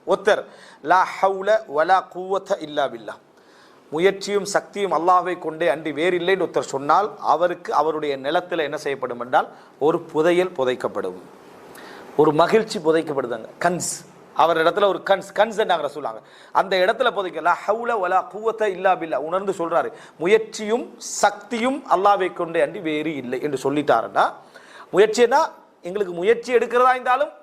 ஒத்தர் லா ஹவுல வலா குவத இல்லா பில்லா, முயற்சியும் சக்தியும் அல்லாஹ்வை கொண்டே அன்றி வேறில்லைன்னு ஒருத்தர் சொன்னால் அவருக்கு அவருடைய நிலத்தில் என்ன செய்யப்படும் என்றால் ஒரு புதையல் புதைக்கப்படும், ஒரு மகிழ்ச்சி புதைக்கப்படுதாங்க. கன்ஸ், அவர் இடத்துல ஒரு கன்ஸ் நாங்க சொல்லுவாங்க, அந்த இடத்துல புதைக்க லா ஹவுல வலா குவத இல்லா பில்லா உணர்ந்து சொல்றாரு. முயற்சியும் சக்தியும் அல்லாஹ்வை கொண்டே அன்றி வேறு இல்லை என்று சொல்லிட்டாருன்னா, முயற்சினா எங்களுக்கு முயற்சி எடுக்கிறதா இருந்தாலும்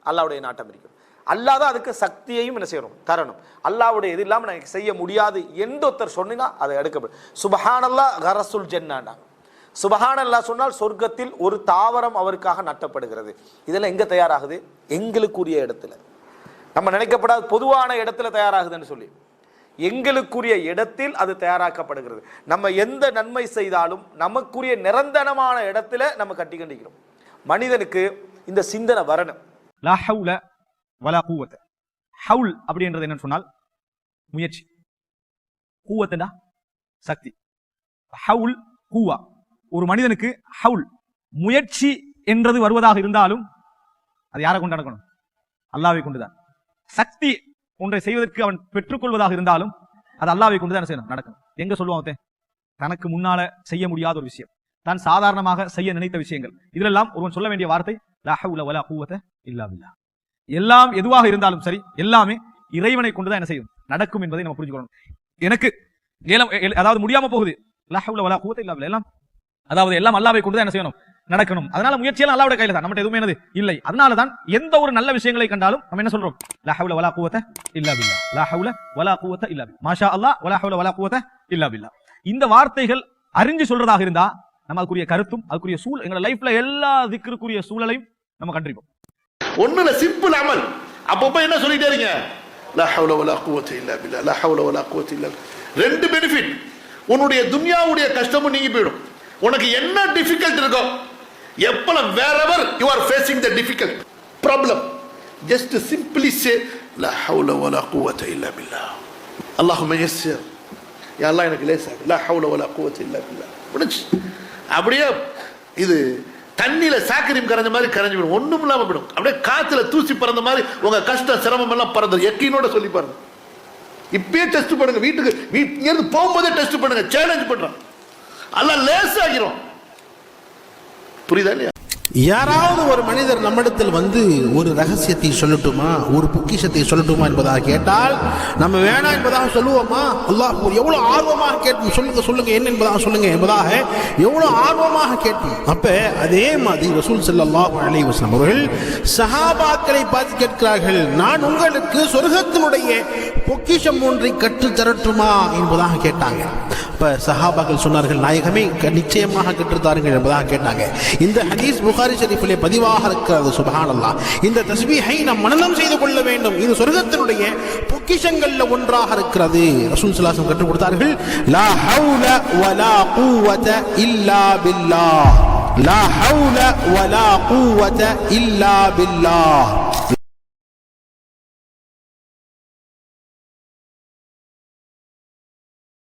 அல்லாஹ்வுடைய நாட்டம் இருக்கிறது. அல்லாஹ் தான் அதுக்கு சக்தியையும் என்ன செய்யணும் தரணும். அல்லாஹ்வுடைய இது இல்லாமல் எனக்கு செய்ய முடியாது எந்த ஒருத்தர் சொன்னா அதை எடுக்கப்படும். சுபஹானல்லாஹ் கரசுல் ஜன்னானா, சுபஹானல்லாஹ் சொன்னால் சொர்க்கத்தில் ஒரு தாவரம் அவருக்காக நட்டப்படுகிறது. இதெல்லாம் எங்க தயாராகுது? எங்களுக்குரிய இடத்துல, நம்ம நினைக்கப்படாத பொதுவான இடத்துல தயாராகுதுன்னு சொல்லி எங்களுக்குரிய இடத்தில் அது தயாராக்கப்படுகிறது. நம்ம எந்த நன்மை செய்தாலும் நமக்குரிய நிரந்தரமான இடத்துல நம்ம கட்டி கண்டிக்கிறோம். மனிதனுக்கு இந்த சிந்தனை வரணும். லா ஹவுல வலா குவத. ஹவுல் அப்படின்றது என்னன்னு சொன்னால் முயற்சி, கூவத்துனா சக்தி. ஹவுல் கூவா, ஒரு மனிதனுக்கு ஹவுல் முயற்சி என்றது வருவதாக இருந்தாலும் அது யாரை கொண்டு நடக்கணும்? அல்லாஹ்வை கொண்டுதான். சக்தி ஒன்றை செய்வதற்கு அவன் பெற்றுக்கொள்வதாக இருந்தாலும் அது அல்லாஹ்வை கொண்டுதான் செய்யணும் நடக்கணும். எங்க சொல்லுவாங்க, தனக்கு முன்னால செய்ய முடியாத ஒரு விஷயம், தான் சாதாரணமாக செய்ய நினைத்த விஷயங்கள், இதெல்லாம் ஒருவன் சொல்ல வேண்டிய வார்த்தை லா ஹவுல வலா குவத இல்லா பில்லா. எல்லாம் எதுவாக இருந்தாலும் சரி, எல்லாமே இறைவனை கொண்டுதான் என்ன செய்யும் நடக்கும் என்பதை நம்ம புரிஞ்சுக்கணும். எனக்கு அதாவது முடியாம போகுது, லா ஹவுல வலா குவத இல்லா பில்லா, எல்லாம் அதாவது எல்லாம் அல்லாஹ்வை கொண்டுதான் என்ன செய்யணும் நடக்கணும். அதனால முயற்சியெல்லாம் அல்லாஹ்வுடைய கையில தான், நம்மட்ட எதுவுமே என்னது இல்லை. அதனாலதான் எந்த ஒரு நல்ல விஷயங்களை கண்டாலும் நம்ம என்ன சொல்றோம்? லா ஹவுல வலா குவத இல்லா பில்லா, லா ஹவுல வலா குவத இல்லா பில்லா, மாஷா அல்லாஹ் வலா ஹவுல வலா குவத இல்லா பில்லா. இந்த வார்த்தைகள் அறிஞ்சு சொல்றதாக இருந்தா நம்ம அதுக்குரிய கருத்தும் அதுக்குரிய எங்க லைஃப்ல எல்லா திக்ருக்குரிய சூழலையும் நம்ம கண்டிப்போம். ஒண்ணுல சிம்பிள் அமல். அப்பப்ப என்ன சொல்லிட்டே இருங்க, லா ஹவுல வலா குவத இல்லா பில்லா, லா ஹவுல வலா குவத இல்லா. ரெண்டு பெனிஃபிட், உன்னுடைய துன்யாவுடைய கஷ்டமும் நீங்கி போயிடும். உனக்கு என்ன டிஃபிகல்ட் இருக்கோ, எப்பலாம் wherever you are facing the difficult problem, just simply say la hawla wala quwwata illa billah, Allahumma yassir, ya Allah எனக்கு லேசாக்கு, la hawla wala quwwata illa billah. அப்படியே இது தண்ணியில சாக்கரியம் கரைஞ்ச மாதிரி கரைஞ்சு விடும், ஒண்ணும் இல்லாம விடும். அப்படியே காத்துல தூசி பறந்த மாதிரி உங்க கஷ்டம் சிரமம் எல்லாம் பறந்து யக்கீனோட சொல்லி பாருங்க. இப்பயே டெஸ்ட் பண்ணுங்க, வீட்டுக்கு இருந்து போகும்போதே டெஸ்ட் பண்ணுங்க, சேலஞ்ச் பண்றான், அல்லாஹ் லேசாகிரும். புரியுதா இல்லையா? யாராவது ஒரு மனிதர் நம்மிடத்தில் வந்து ஒரு ரகசியத்தை சொல்லட்டுமா, ஒரு பொக்கிஷத்தை சொல்லட்டுமா என்பதாக கேட்டால் நம்ம வேணாம் என்பதாக சொல்லுவோமா? அல்லாஹ் எவ்வளவு ஆர்வமாக கேட்போம், சொல்லுங்க சொல்லுங்க என்ன என்பதாக சொல்லுங்க என்பதாக எவ்வளவு ஆர்வமாக கேட்போம். அப்ப அதே மாதிரி ரசூல் ஸல்லல்லாஹு அலைஹி வஸல்லம் அவர்கள் சஹாபாக்களை பார்த்து கேட்கிறார்கள், நான் உங்களுக்கு சொர்க்கத்தினுடைய பொக்கிஷம் ஒன்றை கற்றுத் தரட்டுமா என்பதாக கேட்டாங்க. அப்ப சஹாபாக்கள் சொன்னார்கள், நாயகமே நிச்சயமாக கற்றுத்தாருங்கள் என்பதாக கேட்டாங்க. இந்த ஹதீஸ் புகாரி ஷரீஃபிலே பதிவாக இருக்கிறது. சுப்ஹானல்லாஹ், இந்த தஸ்பீஹை நாம் மனனம் செய்து கொள்ள வேண்டும், இது சொர்க்கத்தினுடைய பொக்கிஷங்கள்ல ஒன்றாக இருக்கிறது. ரசூல் ஸல்லல்லாஹு அலைஹி வஸல்லம் கற்றுக் கொடுத்தார்கள், லா ஹவுல வலா குவத இல்லா பில்லாஹ், லா ஹவுல வலா குவத இல்லா பில்லாஹ்.